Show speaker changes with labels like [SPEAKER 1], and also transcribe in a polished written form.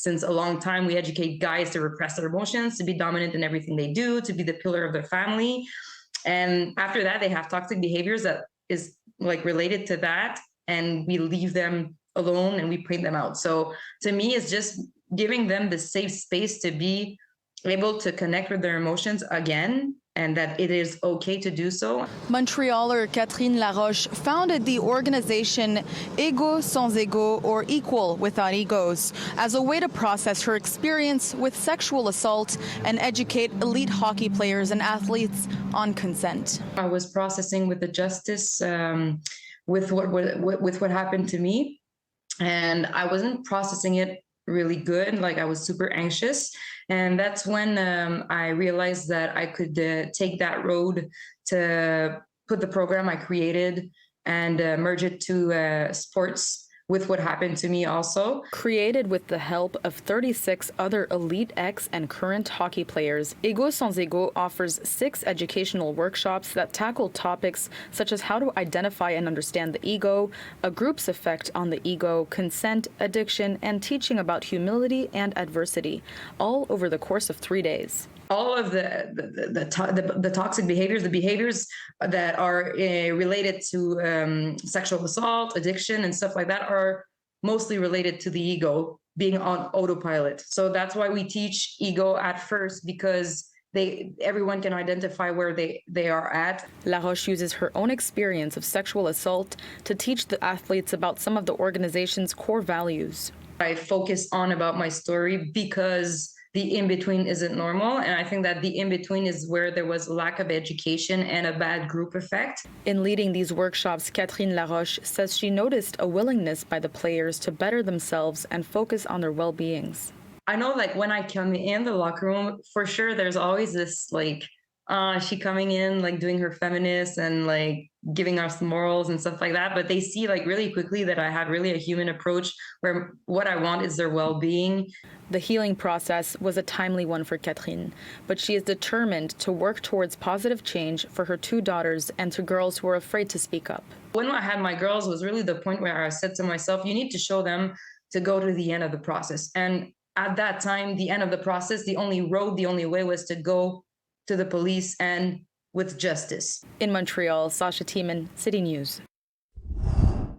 [SPEAKER 1] since a long time. We educate guys to repress their emotions, to be dominant in everything they do, to be the pillar of their family. And after that, they have toxic behaviors that is like related to that. And we leave them alone and we point them out. So to me, it's just giving them the safe space to be able to connect with their emotions again, and that it is okay to do so.
[SPEAKER 2] Montrealer Catherine Laroche founded the organization Égaux sans égaux, or Equal without egos, as a way to process her experience with sexual assault and educate elite hockey players and athletes on consent.
[SPEAKER 1] I was processing with the justice with what happened to me, and I wasn't processing it really good. Like, I was super anxious, and that's when I realized that I could take that road to put the program I created and merge it to sports with what happened to me also.
[SPEAKER 2] Created with the help of 36 other elite ex and current hockey players, Égaux sans égaux offers 6 educational workshops that tackle topics such as how to identify and understand the ego, a group's effect on the ego, consent, addiction, and teaching about humility and adversity, all over the course of 3 days.
[SPEAKER 1] All of the toxic behaviors, the behaviors that are related to sexual assault, addiction, and stuff like that are mostly related to the ego being on autopilot. So that's why we teach ego at first, because everyone can identify where they are at.
[SPEAKER 2] Laroche uses her own experience of sexual assault to teach the athletes about some of the organization's core values.
[SPEAKER 1] I focus on about my story because the in-between isn't normal. And I think that the in-between is where there was lack of education and a bad group effect.
[SPEAKER 2] In leading these workshops, Catherine Laroche says she noticed a willingness by the players to better themselves and focus on their well-beings.
[SPEAKER 1] I know, like, when I come in the locker room, for sure, there's always this, like, she coming in, like, doing her feminist and, like, giving us morals and stuff like that. But they see, like, really quickly that I have really a human approach where what I want is their well-being.
[SPEAKER 2] The healing process was a timely one for Catherine, but she is determined to work towards positive change for her 2 daughters and to girls who are afraid to speak up.
[SPEAKER 1] When I had my girls was really the point where I said to myself, you need to show them to go to the end of the process. And at that time, the end of the process, the only way was to go to the police and with justice.
[SPEAKER 2] In Montreal, Sasha Teman, City News.